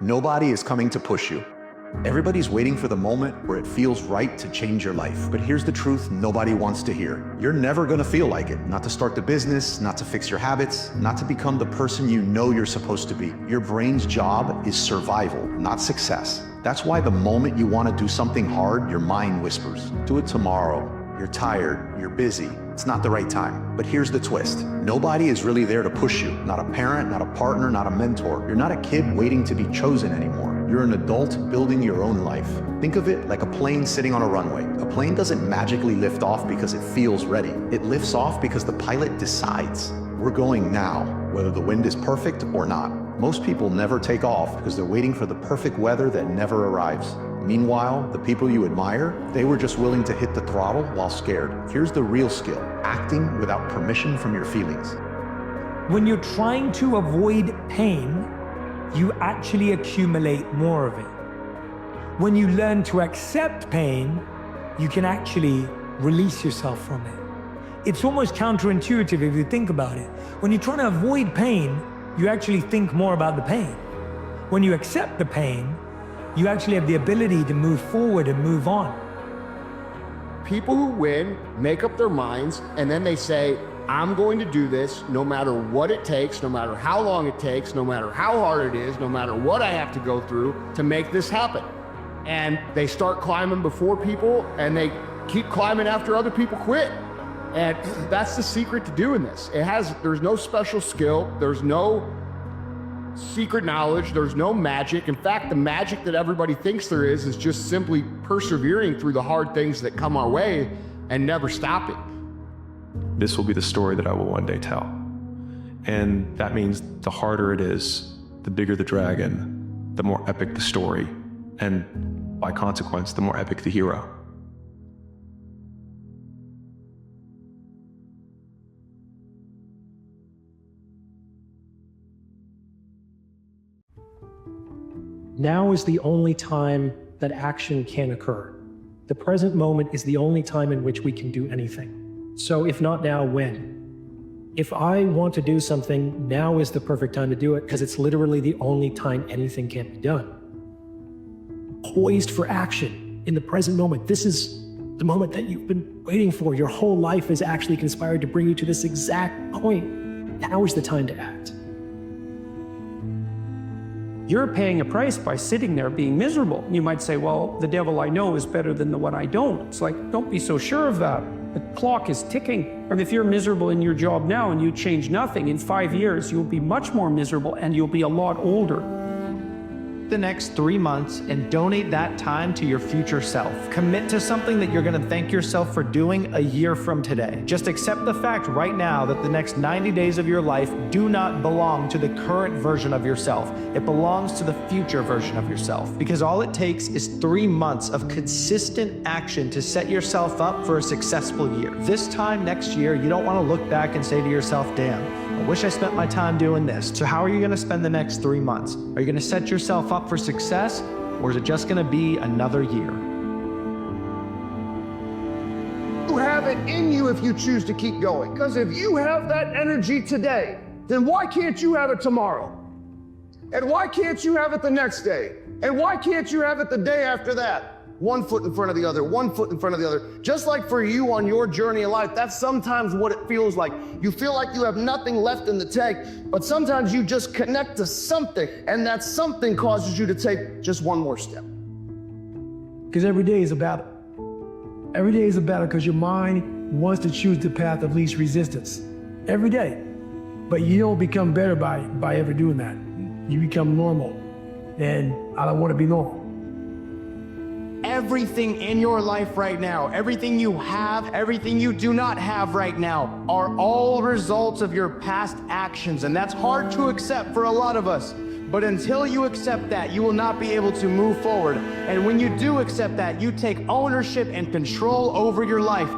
Nobody is coming to push you. Everybody's waiting for the moment where it feels right to change your life. But here's the truth nobody wants to hear. You're never gonna feel like it. Not to start the business, not to fix your habits, not to become the person you know you're supposed to be. Your brain's job is survival, not success. That's why the moment you wanna do something hard, your mind whispers, do it tomorrow. You're tired, you're busy, it's not the right time. But here's the twist. Nobody is really there to push you. Not a parent, not a partner, not a mentor. You're not a kid waiting to be chosen anymore. You're an adult building your own life. Think of it like a plane sitting on a runway. A plane doesn't magically lift off because it feels ready. It lifts off because the pilot decides. We're going now, whether the wind is perfect or not. Most people never take off because they're waiting for the perfect weather that never arrives. Meanwhile, the people you admire, they were just willing to hit the throttle while scared. Here's the real skill: acting without permission from your feelings. When you're trying to avoid pain, you actually accumulate more of it. When you learn to accept pain, you can actually release yourself from it. It's almost counterintuitive if you think about it. When you're trying to avoid pain, you actually think more about the pain. When you accept the pain, you actually have the ability to move forward and move on. People who win make up their minds, and then they say, I'm going to do this no matter what it takes, no matter how long it takes, no matter how hard it is, no matter what I have to go through to make this happen. And they start climbing before people, and they keep climbing after other people quit. And that's the secret to doing this. There's no special skill, there's no secret knowledge, there's no magic. In fact, the magic that everybody thinks there is just simply persevering through the hard things that come our way and never stopping. This will be the story that I will one day tell. And that means the harder it is, the bigger the dragon, the more epic the story, and by consequence, the more epic the hero. Now is the only time that action can occur. The present moment is the only time in which we can do anything. So if not now, when? If I want to do something, now is the perfect time to do it because it's literally the only time anything can be done. Poised for action in the present moment. This is the moment that you've been waiting for. Your whole life is actually conspired to bring you to this exact point. Now is the time to act. You're paying a price by sitting there being miserable. You might say, well, the devil I know is better than the one I don't. It's like, don't be so sure of that. The clock is ticking. Or if you're miserable in your job now and you change nothing, in 5 years, you'll be much more miserable and you'll be a lot older. The next 3 months and donate that time to your future self. Commit to something that you're going to thank yourself for doing a year from today. Just accept the fact right now that the next 90 days of your life do not belong to the current version of yourself. It belongs to the future version of yourself. Because all it takes is 3 months of consistent action to set yourself up for a successful year. This time next year, you don't want to look back and say to yourself, damn, I wish I spent my time doing this. So how are you going to spend the next 3 months? Are you going to set yourself up for success, or is it just going to be another year? You have it in you if you choose to keep going. Because if you have that energy today, then why can't you have it tomorrow? And why can't you have it the next day? And why can't you have it the day after that? One foot in front of the other, one foot in front of the other. Just like for you on your journey in life, that's sometimes what it feels like. You feel like you have nothing left in the tank, but sometimes you just connect to something, and that something causes you to take just one more step. Because every day is a battle. Every day is a battle because your mind wants to choose the path of least resistance. Every day. But you don't become better by ever doing that. You become normal. And I don't want to be normal. Everything in your life right now, everything you have, everything you do not have right now, are all results of your past actions. And that's hard to accept for a lot of us. But until you accept that, you will not be able to move forward. And when you do accept that, you take ownership and control over your life.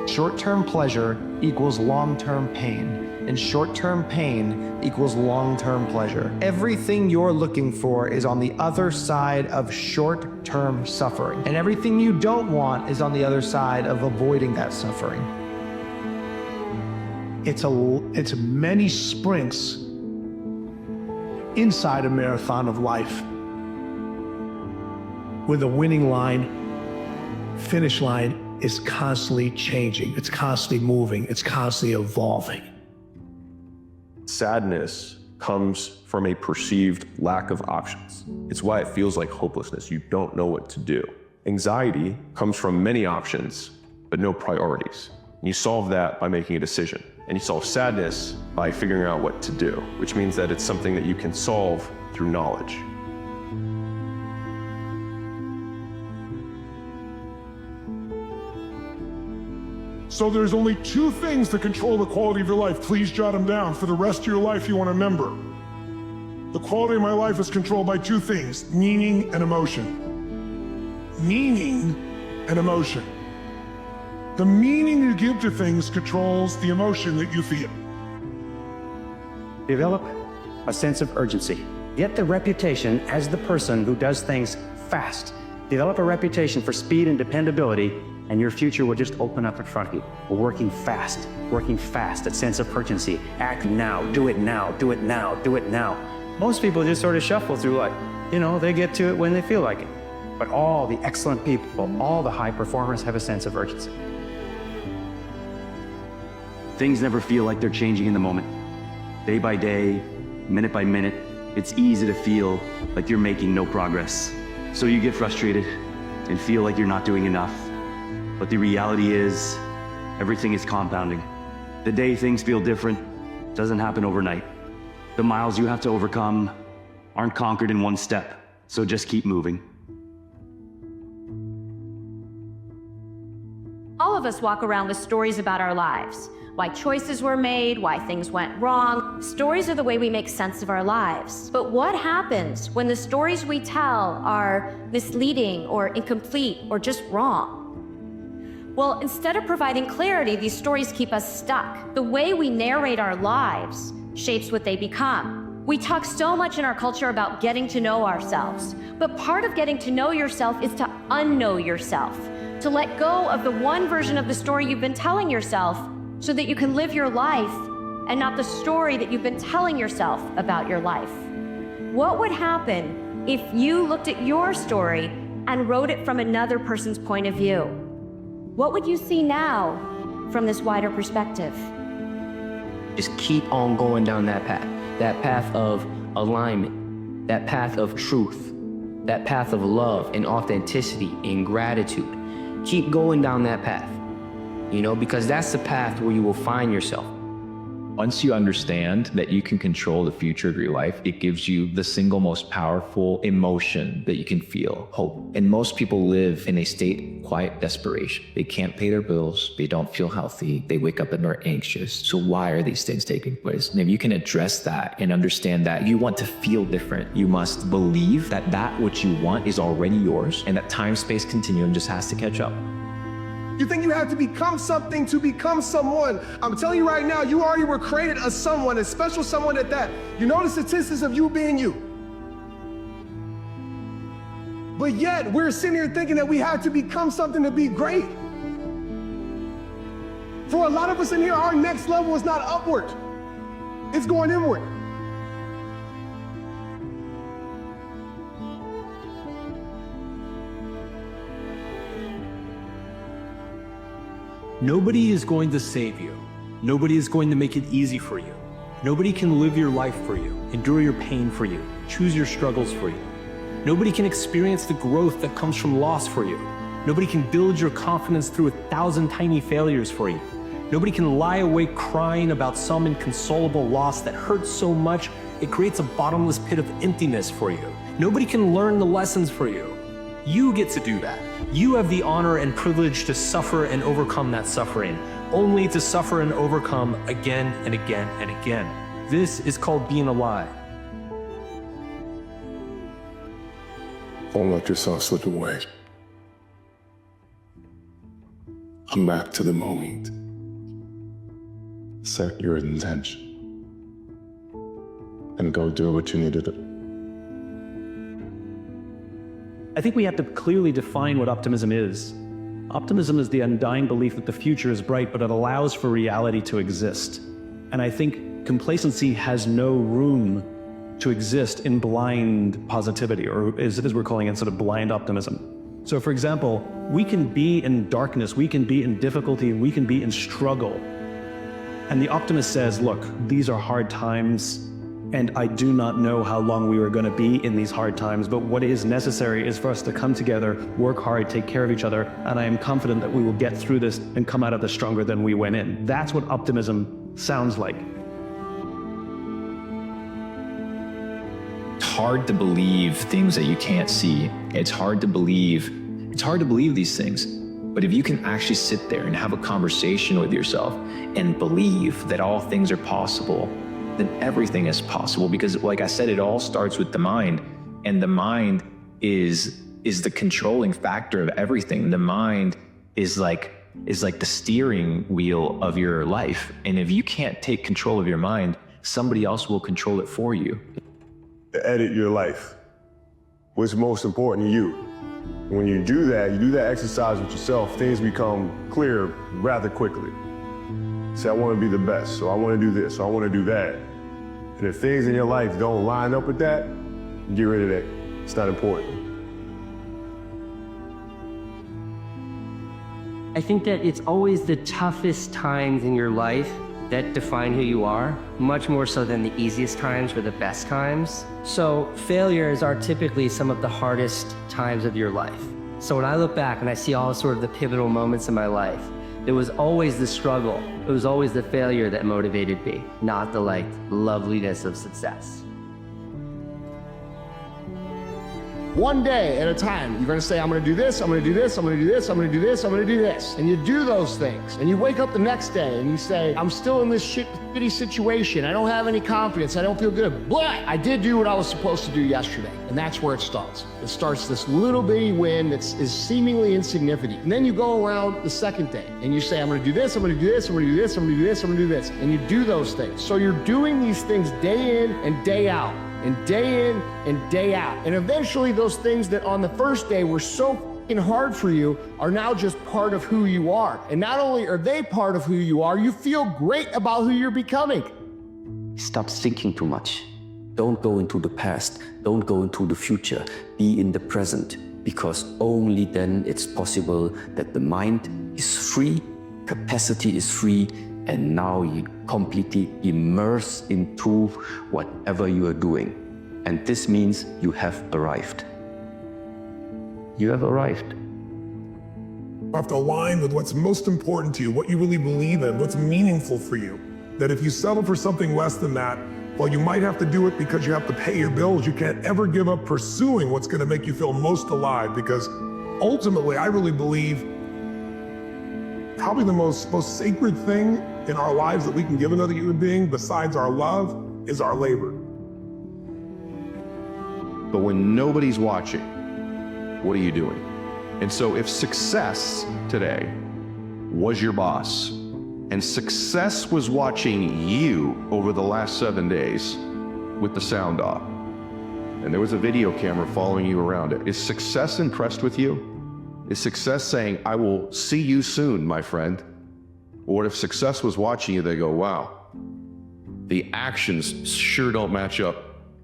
Short-term pleasure equals long-term pain. And short-term pain equals long-term pleasure. Everything you're looking for is on the other side of short-term suffering. And everything you don't want is on the other side of avoiding that suffering. It's many sprints inside a marathon of life where the winning line, finish line, is constantly changing. It's constantly moving. It's constantly evolving. Sadness comes from a perceived lack of options. It's why it feels like hopelessness. You don't know what to do. Anxiety comes from many options, but no priorities. You solve that by making a decision. And you solve sadness by figuring out what to do, which means that it's something that you can solve through knowledge. So there's only two things that control the quality of your life. Please jot them down. For the rest of your life, you want to remember. The quality of my life is controlled by two things: meaning and emotion. Meaning and emotion. The meaning you give to things controls the emotion that you feel. Develop a sense of urgency. Get the reputation as the person who does things fast. Develop a reputation for speed and dependability, and your future will just open up in front of you. We're working fast, that sense of urgency. Act now, do it now, do it now, do it now. Most people just sort of shuffle through life. You know, they get to it when they feel like it. But all the excellent people, all the high performers have a sense of urgency. Things never feel like they're changing in the moment. Day by day, minute by minute, it's easy to feel like you're making no progress. So you get frustrated and feel like you're not doing enough. But the reality is, everything is compounding. The day things feel different doesn't happen overnight. The miles you have to overcome aren't conquered in one step, so just keep moving. All of us walk around with stories about our lives. Why choices were made, why things went wrong. Stories are the way we make sense of our lives. But what happens when the stories we tell are misleading or incomplete or just wrong? Well, instead of providing clarity, these stories keep us stuck. The way we narrate our lives shapes what they become. We talk so much in our culture about getting to know ourselves, but part of getting to know yourself is to unknow yourself, to let go of the one version of the story you've been telling yourself so that you can live your life and not the story that you've been telling yourself about your life. What would happen if you looked at your story and wrote it from another person's point of view? What would you see now from this wider perspective? Just keep on going down that path of alignment, that path of truth, that path of love and authenticity and gratitude. Keep going down that path, you know, because that's the path where you will find yourself. Once you understand that you can control the future of your life, it gives you the single most powerful emotion that you can feel: hope. And most people live in a state of quiet desperation. They can't pay their bills. They don't feel healthy. They wake up and they're anxious. So why are these things taking place? And if you can address that and understand that you want to feel different, you must believe that that which you want is already yours and that time-space continuum just has to catch up. You think you have to become something to become someone. I'm telling you right now, you already were created as someone, a special someone at that. You know the statistics of you being you. But yet, we're sitting here thinking that we have to become something to be great. For a lot of us in here, our next level is not upward. It's going inward. Nobody is going to save you. Nobody is going to make it easy for you. Nobody can live your life for you, endure your pain for you, choose your struggles for you. Nobody can experience the growth that comes from loss for you. Nobody can build your confidence through 1,000 tiny failures for you. Nobody can lie awake crying about some inconsolable loss that hurts so much it creates a bottomless pit of emptiness for you. Nobody can learn the lessons for you. You get to do that. You have the honor and privilege to suffer and overcome that suffering, only to suffer and overcome again and again and again. This is called being alive. Don't let yourself slip away. Come back to the moment. Set your intention. And go do what you need to do. I think we have to clearly define what optimism is. Optimism is the undying belief that the future is bright, but it allows for reality to exist. And I think complacency has no room to exist in blind positivity, or as we're calling it, sort of blind optimism. So for example, we can be in darkness, we can be in difficulty, we can be in struggle. And the optimist says, look, these are hard times, and I do not know how long we are going to be in these hard times, but what is necessary is for us to come together, work hard, take care of each other, and I am confident that we will get through this and come out of this stronger than we went in. That's what optimism sounds like. It's hard to believe things that you can't see. It's hard to believe these things. But if you can actually sit there and have a conversation with yourself and believe that all things are possible, then everything is possible. Because like I said, it all starts with the mind, and the mind is the controlling factor of everything. The mind is like the steering wheel of your life. And if you can't take control of your mind, somebody else will control it for you. Edit your life. What's most important to you? When you do that exercise with yourself, things become clear rather quickly. Say, I want to be the best, so I want to do this, so I want to do that. And if things in your life don't line up with that, get rid of that. It's not important. I think that it's always the toughest times in your life that define who you are, much more so than the easiest times or the best times. So failures are typically some of the hardest times of your life. So when I look back and I see all sort of the pivotal moments in my life, there was always the struggle. It was always the failure that motivated me, not the loveliness of success. One day at a time, you're gonna say, I'm gonna do this, I'm gonna do this, I'm gonna do this, I'm gonna do this, I'm gonna do this. And you do those things. And you wake up the next day and you say, I'm still in this shitty situation. I don't have any confidence. I don't feel good. But I did do what I was supposed to do yesterday. And that's where it starts. It starts this little bitty win that is seemingly insignificant. And then you go around the second day and you say, I'm gonna do this, I'm gonna do this, I'm gonna do this, I'm gonna do this, I'm gonna do this. And you do those things. So you're doing these things day in and day out. And day in and day out. And eventually those things that on the first day were so fucking hard for you are now just part of who you are. And not only are they part of who you are, you feel great about who you're becoming. Stop thinking too much. Don't go into the past. Don't go into the future. Be in the present, because only then it's possible that the mind is free, capacity is free, and now you completely immerse into whatever you are doing. And this means you have arrived. You have arrived. You have to align with what's most important to you, what you really believe in, what's meaningful for you. That if you settle for something less than that, well, you might have to do it because you have to pay your bills. You can't ever give up pursuing what's gonna make you feel most alive, because ultimately, I really believe probably the most sacred thing in our lives that we can give another human being besides our love is our labor. But when nobody's watching, what are you doing? And so if success today was your boss, and success was watching you over the last 7 days with the sound off, and there was a video camera following you around it, is success impressed with you? Is success saying, I will see you soon, my friend? Or what if success was watching you, they go, wow, the actions sure don't match up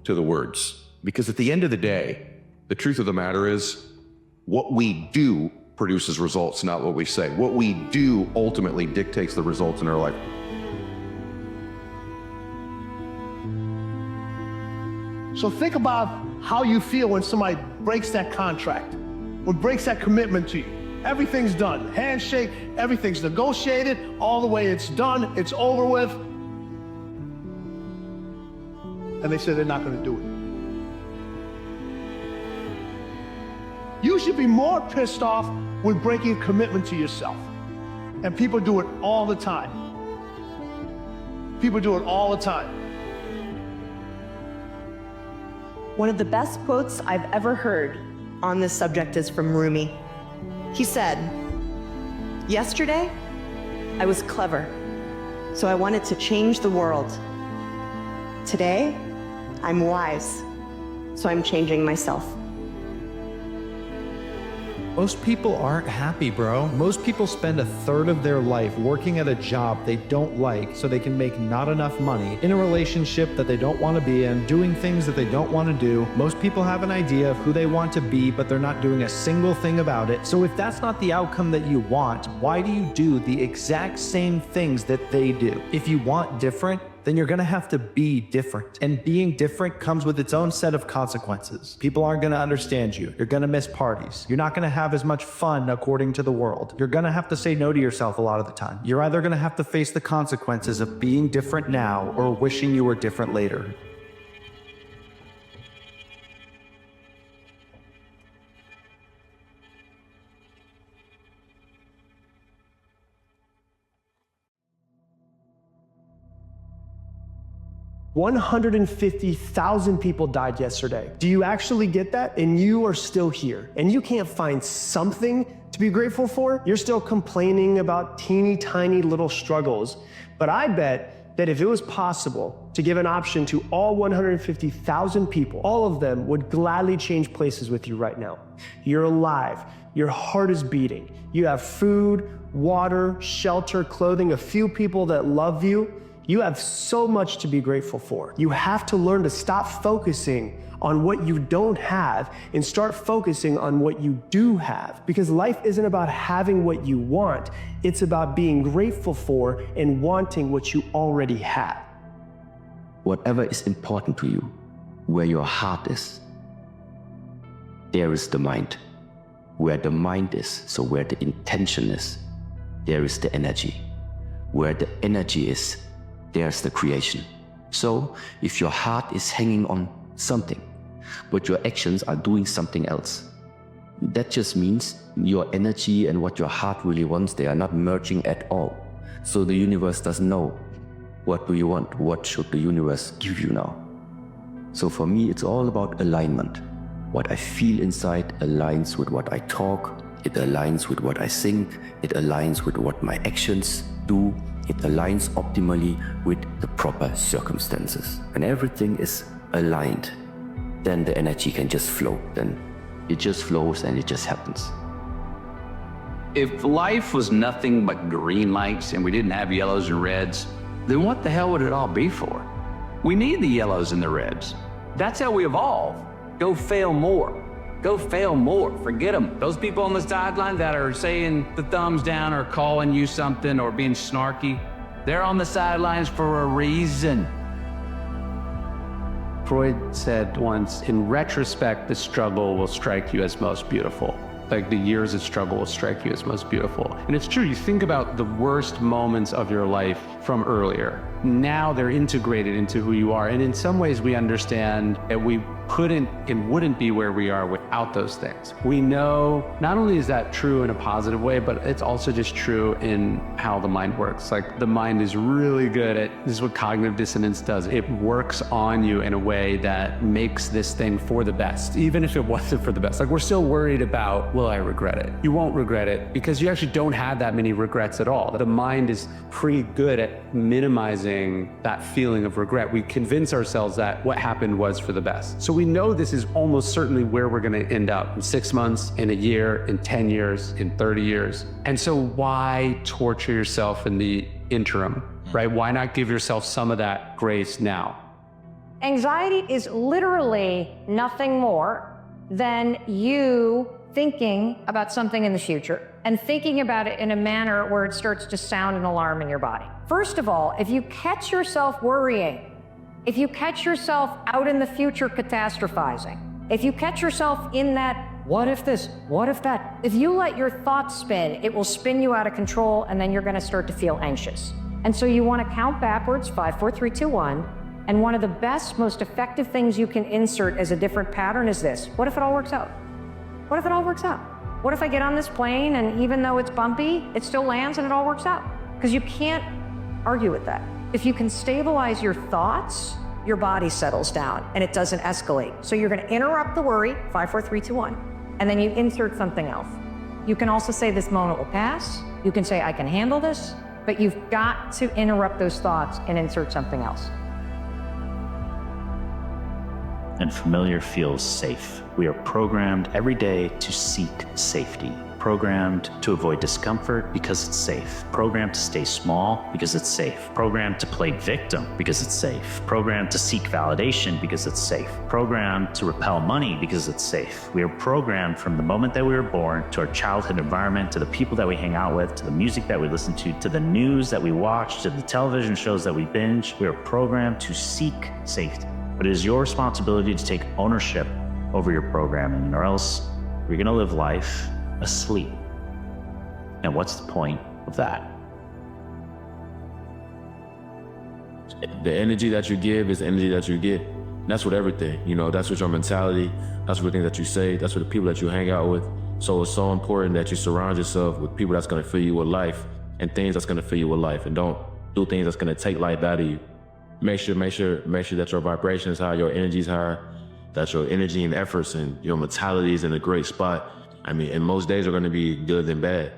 to the words. Because at the end of the day, the truth of the matter is, what we do produces results, not what we say. What we do ultimately dictates the results in our life. So think about how you feel when somebody breaks that contract, when breaks that commitment to you. Everything's done. Handshake, everything's negotiated, all the way it's done, it's over with. And they say they're not going to do it. You should be more pissed off with breaking a commitment to yourself. And people do it all the time. People do it all the time. One of the best quotes I've ever heard on this subject is from Rumi. He said, "Yesterday, I was clever, so I wanted to change the world. Today, I'm wise, so I'm changing myself." Most people aren't happy, bro. Most people spend a third of their life working at a job they don't like so they can make not enough money, in a relationship that they don't want to be in, doing things that they don't want to do. Most people have an idea of who they want to be, but they're not doing a single thing about it. So if that's not the outcome that you want, why do you do the exact same things that they do? If you want different, then you're gonna have to be different. And being different comes with its own set of consequences. People aren't gonna understand you. You're gonna miss parties. You're not gonna have as much fun according to the world. You're gonna have to say no to yourself a lot of the time. You're either gonna have to face the consequences of being different now or wishing you were different later. $150,000 people died yesterday. Do you actually get that? And you are still here. And you can't find something to be grateful for? You're still complaining about teeny tiny little struggles. But I bet that if it was possible to give an option to all 150,000 people, all of them would gladly change places with you right now. You're alive. Your heart is beating. You have food, water, shelter, clothing, a few people that love you. You have so much to be grateful for. You have to learn to stop focusing on what you don't have and start focusing on what you do have. Because life isn't about having what you want, it's about being grateful for and wanting what you already have. Whatever is important to you, where your heart is, there is the mind. Where the mind is, so where the intention is, there is the energy. Where the energy is, there's the creation. So if your heart is hanging on something, but your actions are doing something else, that just means your energy and what your heart really wants, they are not merging at all. So the universe doesn't know, what do you want? What should the universe give you now? So for me, it's all about alignment. What I feel inside aligns with what I talk, it aligns with what I think, it aligns with what my actions do. It aligns optimally with the proper circumstances. When everything is aligned, then the energy can just flow. Then it just flows and it just happens. If life was nothing but green lights and we didn't have yellows and reds, then what the hell would it all be for? We need the yellows and the reds. That's how we evolve. Go fail more. Go fail more. Forget them. Those people on the sideline that are saying the thumbs down or calling you something or being snarky, they're on the sidelines for a reason. Freud said once, in retrospect, the struggle will strike you as most beautiful. Like the years of struggle will strike you as most beautiful. And it's true, you think about the worst moments of your life from earlier. Now they're integrated into who you are. And in some ways we understand that we couldn't and wouldn't be where we are without those things. We know not only is that true in a positive way, but it's also just true in how the mind works. Like the mind is really good at, this is what cognitive dissonance does. It works on you in a way that makes this thing for the best, even if it wasn't for the best. Like we're still worried about, will I regret it? You won't regret it because you actually don't have that many regrets at all. The mind is pretty good at minimizing that feeling of regret. We convince ourselves that what happened was for the best. So we know this is almost certainly where we're going to end up in 6 months, in a year, in 10 years, in 30 years. And so why torture yourself in the interim, right? Why not give yourself some of that grace now? Anxiety is literally nothing more than you thinking about something in the future and thinking about it in a manner where it starts to sound an alarm in your body. First of all, if you catch yourself worrying, if you catch yourself out in the future catastrophizing, if you catch yourself in that, what if this, what if that, if you let your thoughts spin, it will spin you out of control and then you're gonna start to feel anxious. And so you wanna count backwards, 5, 4, 3, 2, 1, and one of the best, most effective things you can insert as a different pattern is this. What if it all works out? What if it all works out? What if I get on this plane and even though it's bumpy, it still lands and it all works out? Because you can't argue with that. If you can stabilize your thoughts, your body settles down and it doesn't escalate. So you're gonna interrupt the worry, 5, 4, 3, 2, 1, and then you insert something else. You can also say this moment will pass. You can say I can handle this, but you've got to interrupt those thoughts and insert something else. and familiar feels safe. We are programmed every day to seek safety. Programmed to avoid discomfort because it's safe. Programmed to stay small because it's safe. Programmed to play victim because it's safe. Programmed to seek validation because it's safe. Programmed to repel money because it's safe. We are programmed from the moment that we were born, to our childhood environment, to the people that we hang out with, to the music that we listen to the news that we watch, to the television shows that we binge. We are programmed to seek safety. But it is your responsibility to take ownership over your programming, or else you're gonna live life asleep. And what's the point of that? The energy that you give is the energy that you get. And that's with everything, you know, that's with your mentality, that's with the things that you say, that's with the people that you hang out with. So it's so important that you surround yourself with people that's gonna fill you with life and things that's gonna fill you with life, and don't do things that's gonna take life out of you. Make sure that your vibration is high, your energy is high, that your energy and efforts and your mentality is in a great spot. I mean, and most days are gonna be good than bad.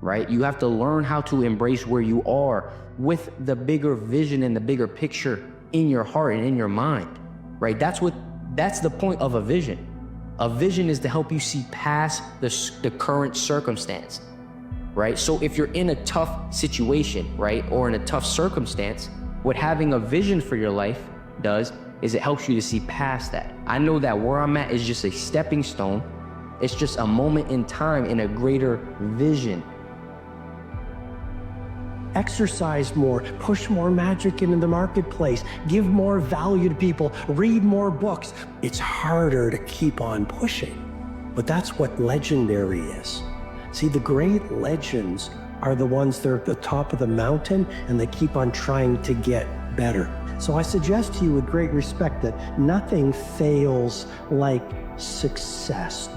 Right? You have to learn how to embrace where you are with the bigger vision and the bigger picture in your heart and in your mind, right? That's the point of a vision. A vision is to help you see past the current circumstance, right? So if you're in a tough situation, right, or in a tough circumstance, what having a vision for your life does is it helps you to see past that. I know that where I'm at is just a stepping stone. It's just a moment in time in a greater vision. Exercise more, push more magic into the marketplace, give more value to people, read more books. It's harder to keep on pushing, but that's what legendary is. See, the great legends are the ones that are at the top of the mountain and they keep on trying to get better. So I suggest to you with great respect that nothing fails like success.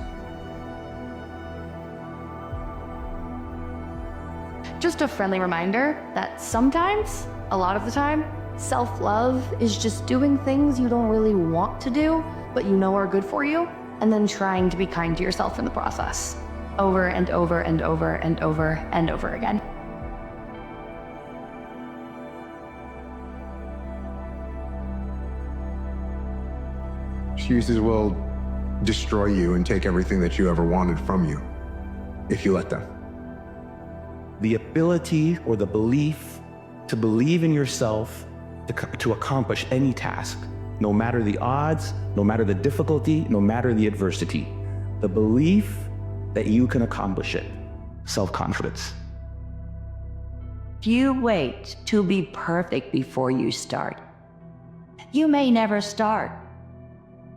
Just a friendly reminder that sometimes, a lot of the time, self-love is just doing things you don't really want to do, but you know are good for you, and then trying to be kind to yourself in the process. Over and over and over and over and over again. Excuses will destroy you and take everything that you ever wanted from you, if you let them. The ability or the belief to believe in yourself to accomplish any task, no matter the odds, no matter the difficulty, no matter the adversity. The belief that you can accomplish it. Self-confidence. You wait to be perfect before you start. You may never start.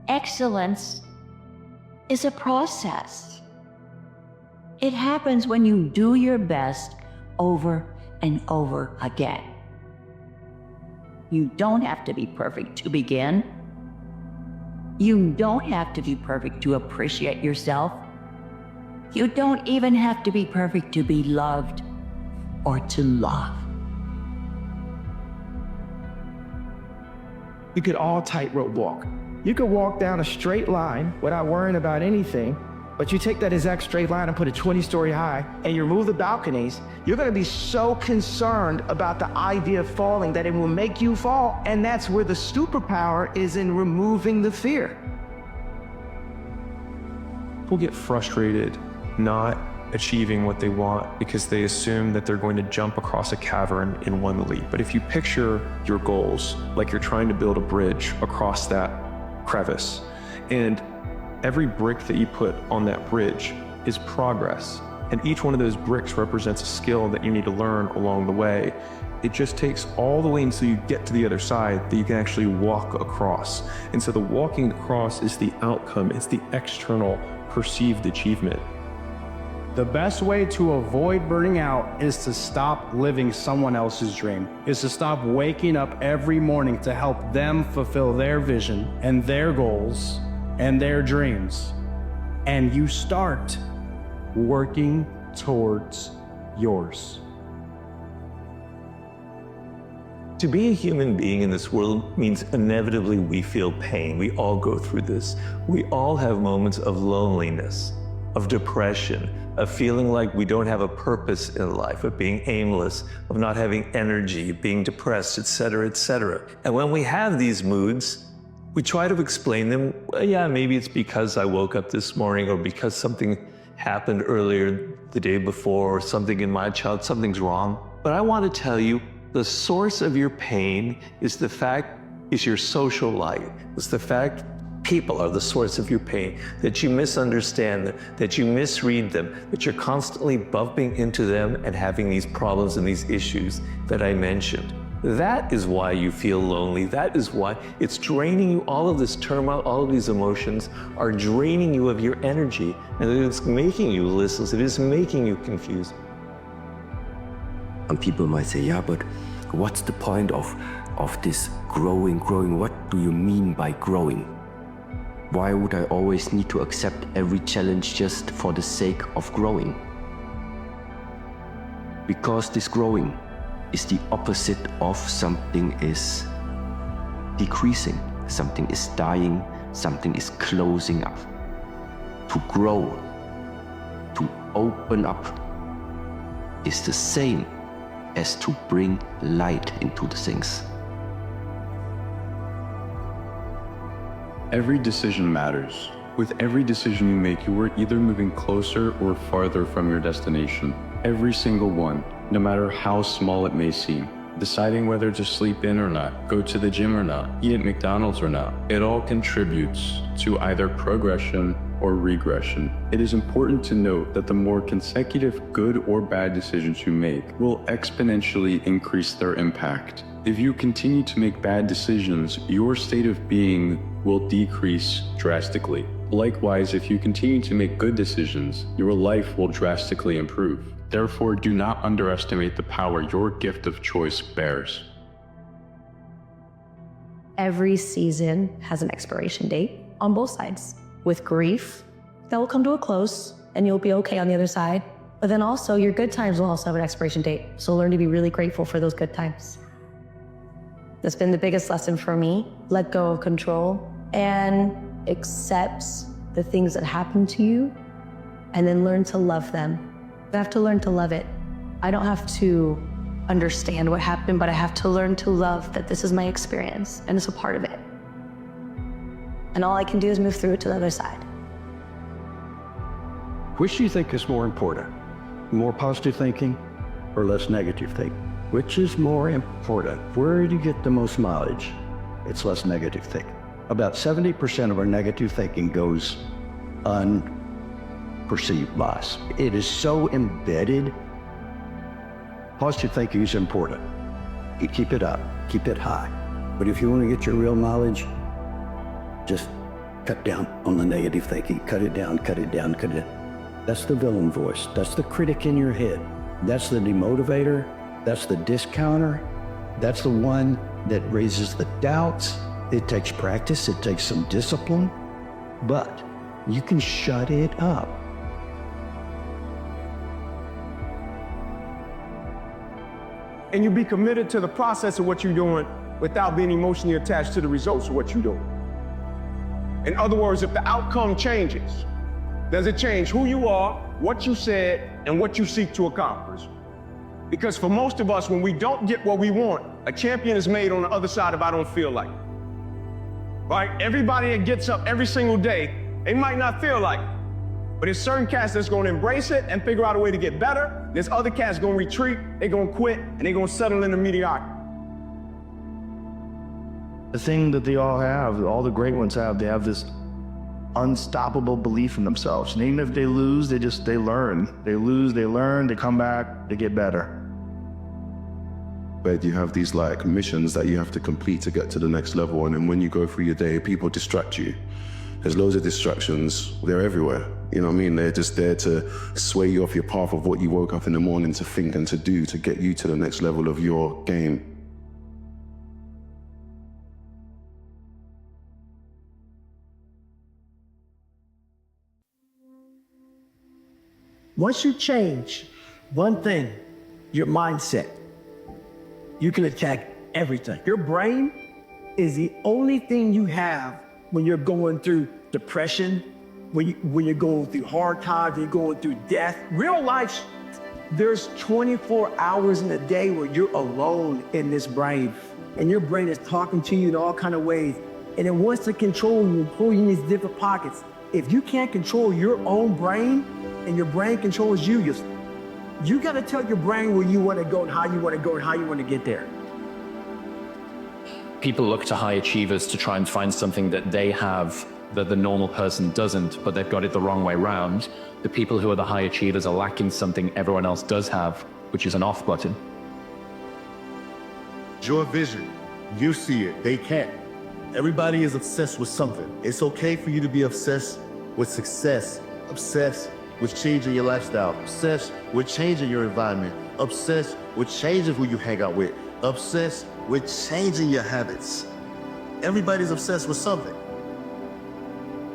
Excellence is a process. It happens when you do your best over and over again. You don't have to be perfect to begin. You don't have to be perfect to appreciate yourself. You don't even have to be perfect to be loved or to love. You could all tightrope walk. You could walk down a straight line without worrying about anything, but you take that exact straight line and put it 20-story high and you remove the balconies, you're gonna be so concerned about the idea of falling that it will make you fall, and that's where the superpower is, in removing the fear. People get frustrated not achieving what they want because they assume that they're going to jump across a cavern in one leap. But if you picture your goals like you're trying to build a bridge across that crevice, and every brick that you put on that bridge is progress, and each one of those bricks represents a skill that you need to learn along the way. It just takes all the way until you get to the other side that you can actually walk across. And so the walking across is the outcome, it's the external perceived achievement. The best way to avoid burning out is to stop living someone else's dream, is to stop waking up every morning to help them fulfill their vision and their goals and their dreams. And you start working towards yours. To be a human being in this world means inevitably we feel pain. We all go through this. We all have moments of loneliness, of depression, of feeling like we don't have a purpose in life, of being aimless, of not having energy, being depressed, etc., etc. And when we have these moods, we try to explain them, well, yeah, maybe it's because I woke up this morning or because something happened earlier the day before or something in my child, something's wrong. But I want to tell you, the source of your pain is your social life. It's the fact people are the source of your pain, that you misunderstand them, that you misread them, that you're constantly bumping into them and having these problems and these issues that I mentioned. That is why you feel lonely. That is why it's draining you. All of this turmoil, all of these emotions are draining you of your energy, and it's making you listless. It is making you confused. And people might say, yeah, but what's the point of this growing? What do you mean by growing? Why would I always need to accept every challenge just for the sake of growing? Because this growing is the opposite of something is decreasing, something is dying, something is closing up. To grow, to open up, is the same as to bring light into the things. Every decision matters. With every decision you make, you are either moving closer or farther from your destination. Every single one, no matter how small it may seem. Deciding whether to sleep in or not, go to the gym or not, eat at McDonald's or not, it all contributes to either progression or regression. It is important to note that the more consecutive good or bad decisions you make will exponentially increase their impact. If you continue to make bad decisions, your state of being will decrease drastically. Likewise, if you continue to make good decisions, your life will drastically improve. Therefore, do not underestimate the power your gift of choice bears. Every season has an expiration date on both sides. With grief, that will come to a close and you'll be okay on the other side. But then also your good times will also have an expiration date. So learn to be really grateful for those good times. That's been the biggest lesson for me. Let go of control and accept the things that happen to you and then learn to love them. I have to learn to love it. I don't have to understand what happened, but I have to learn to love that this is my experience and it's a part of it. And all I can do is move through it to the other side. Which do you think is more important? More positive thinking or less negative thinking? Which is more important? Where do you get the most mileage? It's less negative thinking. About 70% of our negative thinking goes unperceived by us. It is so embedded. Positive thinking is important. You keep it up, keep it high. But if you want to get your real mileage, just cut down on the negative thinking. Cut it down, cut it down, cut it down. That's the villain voice. That's the critic in your head. That's the demotivator. That's the discounter. That's the one that raises the doubts. It takes practice. It takes some discipline. But you can shut it up. And you be committed to the process of what you're doing without being emotionally attached to the results of what you're doing. In other words, if the outcome changes, does it change who you are, what you said, and what you seek to accomplish? Because for most of us, when we don't get what we want, a champion is made on the other side of I don't feel like it. Right? Everybody that gets up every single day, they might not feel like it. But there's certain cats that's gonna embrace it and figure out a way to get better. There's other cats gonna retreat, they're gonna quit, and they're gonna settle into mediocrity. The thing that they all have, all the great ones have, they have this unstoppable belief in themselves. And even if they lose, they learn. They lose, they learn, they come back, they get better. But you have these like missions that you have to complete to get to the next level. And then when you go through your day, people distract you. There's loads of distractions. They're everywhere. You know what I mean? They're just there to sway you off your path of what you woke up in the morning to think and to do to get you to the next level of your game. Once you change one thing, your mindset, you can attack everything. Your brain is the only thing you have when you're going through depression, when you're going through hard times, when you're going through death. Real life, there's 24 hours in a day where you're alone in this brain, and your brain is talking to you in all kinds of ways. and it wants to control you and pull you in these different pockets. If you can't control your own brain and your brain controls you, you got to tell your brain where you want to go and how you want to go and how you want to get there. People look to high achievers to try and find something that they have that the normal person doesn't, but they've got it the wrong way round. The people who are the high achievers are lacking something everyone else does have, which is an off button. Your vision, you see it, they can't. Everybody is obsessed with something. It's okay for you to be obsessed with success, obsessed with changing your lifestyle, obsessed with changing your environment, obsessed with changing who you hang out with, obsessed with changing your habits. Everybody's obsessed with something.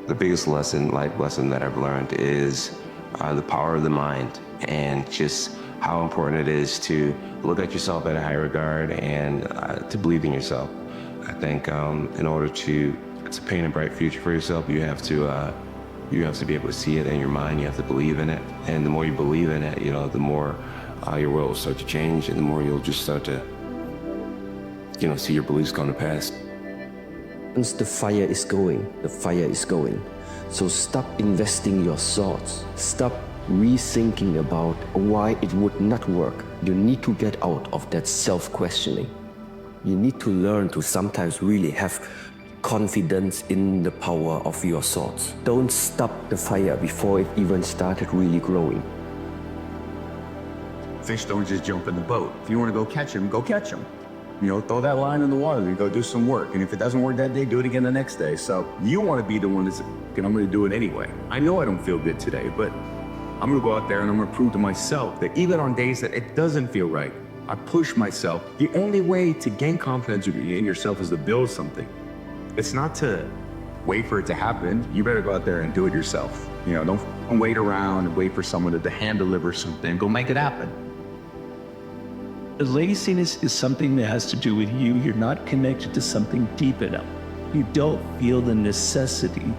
The biggest life lesson that I've learned is the power of the mind and just how important it is to look at yourself at a high regard and to believe in yourself. I think in order to paint a bright future for yourself, you have to be able to see it in your mind. You have to believe in it, and the more you believe in it, the more your world will start to change, and the more you'll just start to, see your beliefs come to pass. Once the fire is going, the fire is going. So stop investing your thoughts. Stop rethinking about why it would not work. You need to get out of that self-questioning. You need to learn to sometimes really have confidence in the power of your thoughts. Don't stop the fire before it even started really growing. Fish don't just jump in the boat. If you want to go catch them, go catch them. Throw that line in the water and go do some work. And if it doesn't work that day, do it again the next day. So you want to be the one that's, I'm going to do it anyway. I know I don't feel good today, but I'm going to go out there and I'm going to prove to myself that even on days that it doesn't feel right, I push myself. The only way to gain confidence in yourself is to build something. It's not to wait for it to happen. You better go out there and do it yourself. Don't wait around and wait for someone to hand deliver something. Go make it happen. Laziness is something that has to do with you. You're not connected to something deep enough. You don't feel the necessity.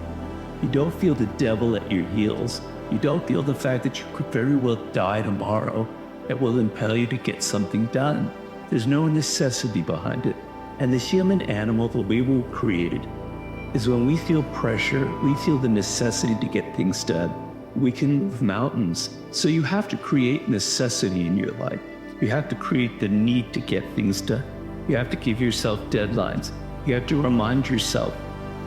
You don't feel the devil at your heels. You don't feel the fact that you could very well die tomorrow. It will impel you to get something done. There's no necessity behind it. And the human animal, the way we were created, is when we feel pressure, we feel the necessity to get things done. We can move mountains. So you have to create necessity in your life. You have to create the need to get things done. You have to give yourself deadlines. You have to remind yourself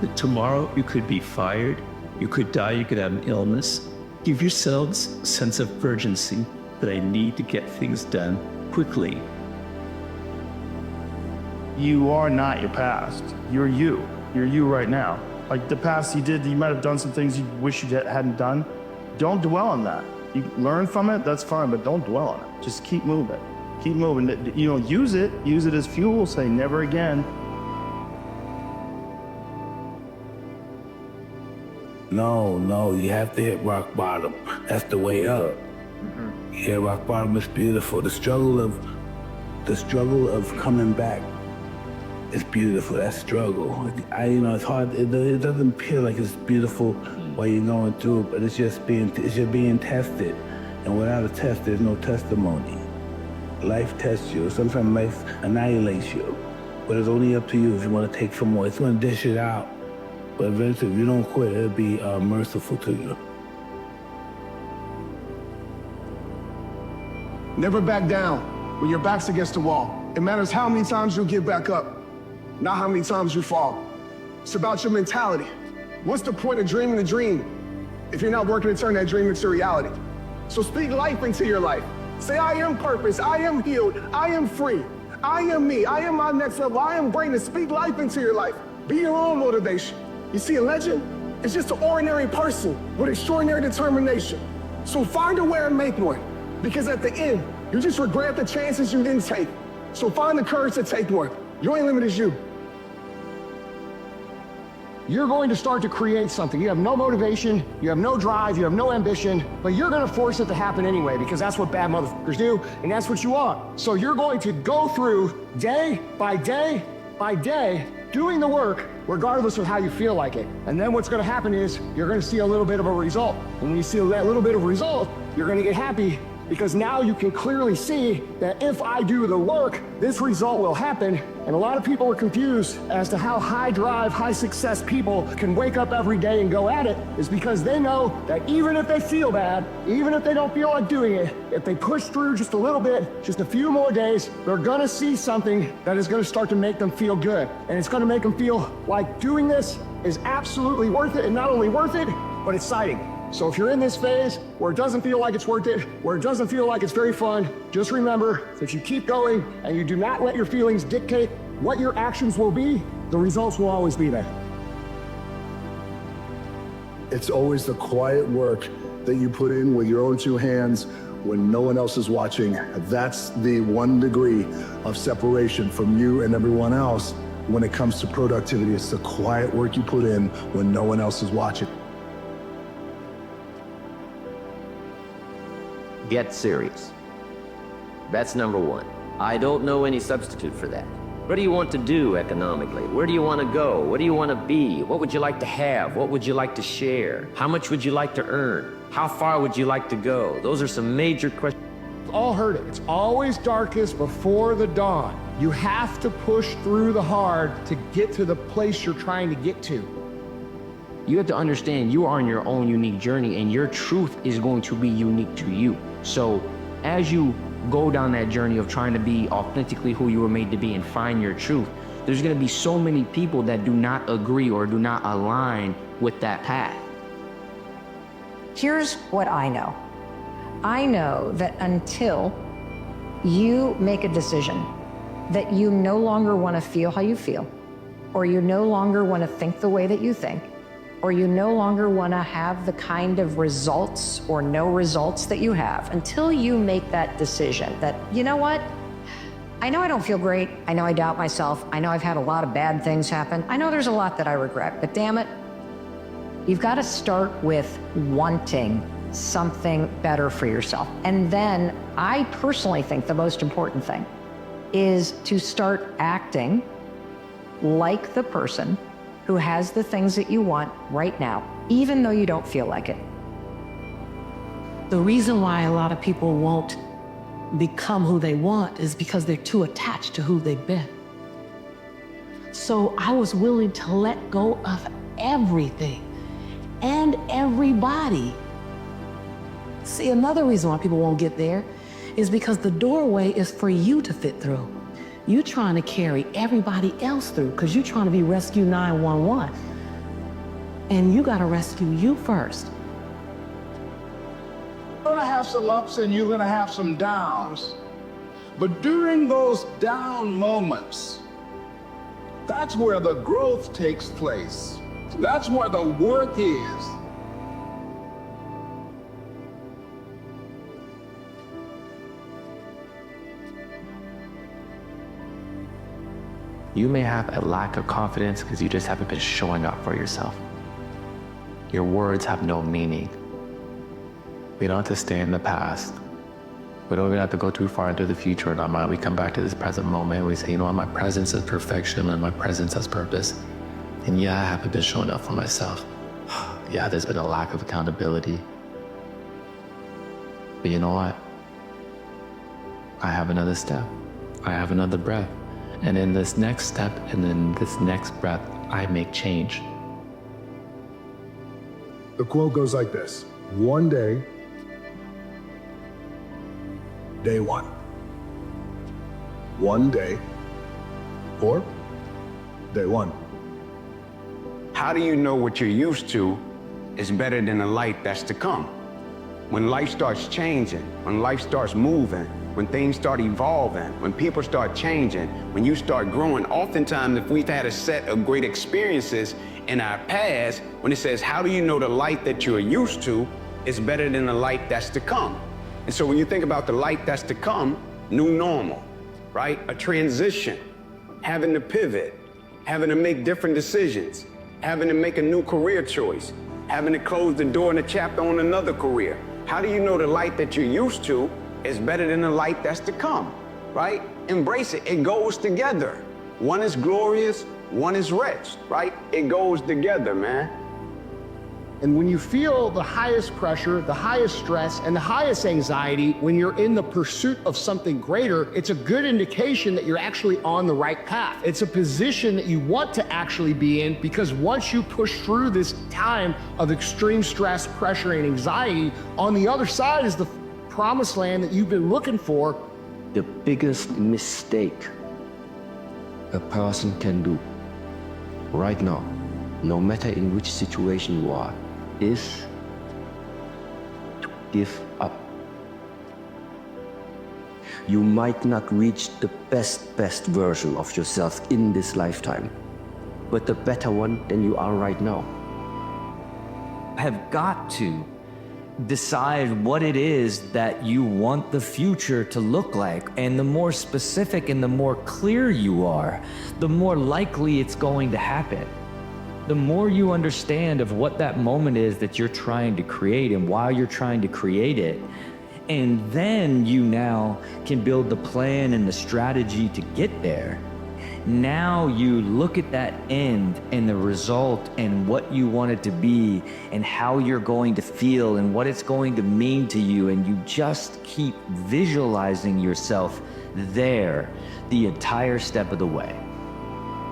that tomorrow you could be fired, you could die, you could have an illness. Give yourselves a sense of urgency that I need to get things done quickly. You are not your past. You're you. You're you right now. Like the past you might have done some things you wish you hadn't done. Don't dwell on that. You learn from it, that's fine, but don't dwell on it. Just keep moving. Keep moving. Use it as fuel. Say never again. No, you have to hit rock bottom. That's the way up. Yeah, rock bottom is beautiful. The struggle of coming back is beautiful. That struggle. It's hard. It doesn't feel like it's beautiful while you're going through it, but it's just being tested. And without a test, there's no testimony. Life tests you. Sometimes life annihilates you. But it's only up to you if you want to take some more. It's going to dish it out. But eventually, if you don't quit, it'll be merciful to you. Never back down when your back's against the wall. It matters how many times you get back up, not how many times you fall. It's about your mentality. What's the point of dreaming the dream if you're not working to turn that dream into reality? So speak life into your life. Say, I am purpose, I am healed, I am free, I am me, I am my next level, I am greatness. Speak life into your life. Be your own motivation. You see, a legend is just an ordinary person with extraordinary determination. So find a way and make one, because at the end, you just regret the chances you didn't take. So find the courage to take one. Your only limit is you. You're going to start to create something. You have no motivation, you have no drive, you have no ambition, but you're going to force it to happen anyway because that's what bad motherfuckers do, and that's what you are. So you're going to go through day by day by day doing the work regardless of how you feel like it. And then what's going to happen is you're going to see a little bit of a result. And when you see that little bit of result, you're going to get happy because now you can clearly see that if I do the work, this result will happen. And a lot of people are confused as to how high drive, high success people can wake up every day and go at it, is because they know that even if they feel bad, even if they don't feel like doing it, if they push through just a little bit, just a few more days, they're gonna see something that is gonna start to make them feel good. And it's gonna make them feel like doing this is absolutely worth it, and not only worth it, but exciting. So if you're in this phase where it doesn't feel like it's worth it, where it doesn't feel like it's very fun, just remember that if you keep going and you do not let your feelings dictate what your actions will be, the results will always be there. It's always the quiet work that you put in with your own two hands when no one else is watching. That's the 1 degree of separation from you and everyone else when it comes to productivity. It's the quiet work you put in when no one else is watching. Get serious. That's number one. I don't know any substitute for that. What do you want to do economically? Where do you want to go? What do you want to be? What would you like to have? What would you like to share? How much would you like to earn? How far would you like to go? Those are some major questions. We've all heard it. It's always darkest before the dawn. You have to push through the hard to get to the place you're trying to get to. You have to understand you are on your own unique journey, and your truth is going to be unique to you. So as you go down that journey of trying to be authentically who you were made to be and find your truth, there's going to be so many people that do not agree or do not align with that path. Here's what I know. I know that until you make a decision that you no longer want to feel how you feel, or you no longer want to think the way that you think, or you no longer want to have the kind of results or no results that you have, until you make that decision that, you know what? I know I don't feel great. I know I doubt myself. I know I've had a lot of bad things happen. I know there's a lot that I regret, but damn it, you've got to start with wanting something better for yourself. And then I personally think the most important thing is to start acting like the person who has the things that you want right now, even though you don't feel like it. The reason why a lot of people won't become who they want is because they're too attached to who they've been. So I was willing to let go of everything and everybody. See, another reason why people won't get there is because the doorway is for you to fit through. You're trying to carry everybody else through because you're trying to be Rescue 911. And you got to rescue you first. You're gonna have some ups and you're gonna have some downs. But during those down moments, that's where the growth takes place. That's where the work is. You may have a lack of confidence because you just haven't been showing up for yourself. Your words have no meaning. We don't have to stay in the past. We don't even have to go too far into the future in our mind. We come back to this present moment. We say, you know what, my presence is perfection and my presence has purpose. And yeah, I haven't been showing up for myself. Yeah, there's been a lack of accountability. But you know what? I have another step. I have another breath. And in this next step and in this next breath, I make change. The quote goes like this: one day, day one. One day, or day one. How do you know what you're used to is better than the life that's to come? When life starts changing, when life starts moving, when things start evolving, when people start changing, when you start growing, oftentimes if we've had a set of great experiences in our past, when it says, how do you know the life that you're used to is better than the life that's to come? And so when you think about the life that's to come, new normal, right? A transition, having to pivot, having to make different decisions, having to make a new career choice, having to close the door and a chapter on another career. How do you know the life that you're used to is better than the life that's to come, right? Embrace it. It goes together. One is glorious, one is rich, right? It goes together, man. And when you feel the highest pressure, the highest stress, and the highest anxiety, when you're in the pursuit of something greater, it's a good indication that you're actually on the right path. It's a position that you want to actually be in, because once you push through this time of extreme stress, pressure, and anxiety, on the other side is the promised land that you've been looking for. The biggest mistake a person can do right now, no matter in which situation you are, is to give up. You might not reach the best version of yourself in this lifetime, but the better one than you are right now. Have got to decide what it is that you want the future to look like. And the more specific and the more clear you are, the more likely it's going to happen. The more you understand of what that moment is that you're trying to create and why you're trying to create it, and then you now can build the plan and the strategy to get there. Now you look at that end and the result and what you want it to be and how you're going to feel and what it's going to mean to you, and you just keep visualizing yourself there the entire step of the way.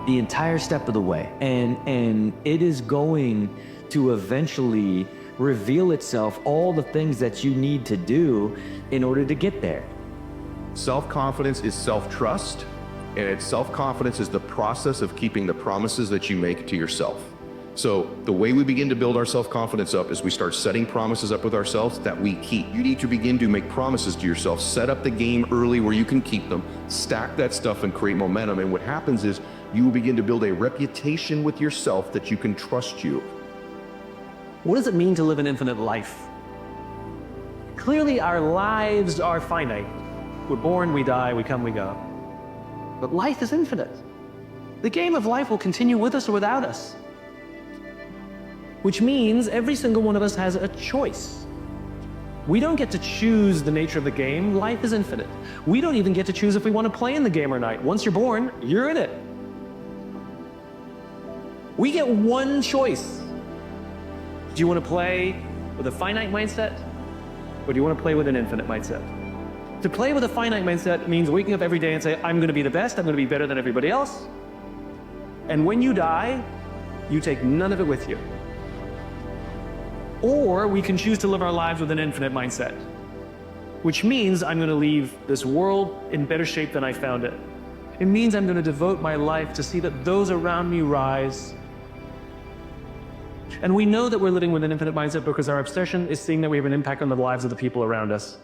The entire step of the way. And it is going to eventually reveal itself all the things that you need to do in order to get there. Self-confidence is self-trust, and self-confidence is the process of keeping the promises that you make to yourself. So the way we begin to build our self-confidence up is we start setting promises up with ourselves that we keep. You need to begin to make promises to yourself, set up the game early where you can keep them, stack that stuff and create momentum. And what happens is you will begin to build a reputation with yourself that you can trust you. What does it mean to live an infinite life? Clearly, our lives are finite. We're born, we die, we come, we go. But life is infinite. The game of life will continue with us or without us. Which means every single one of us has a choice. We don't get to choose the nature of the game. Life is infinite. We don't even get to choose if we want to play in the game or not. Once you're born, you're in it. We get one choice. Do you want to play with a finite mindset, or do you want to play with an infinite mindset? To play with a finite mindset means waking up every day and say, I'm going to be the best, I'm going to be better than everybody else. And when you die, you take none of it with you. Or we can choose to live our lives with an infinite mindset, which means I'm going to leave this world in better shape than I found it. It means I'm going to devote my life to see that those around me rise. And we know that we're living with an infinite mindset because our obsession is seeing that we have an impact on the lives of the people around us.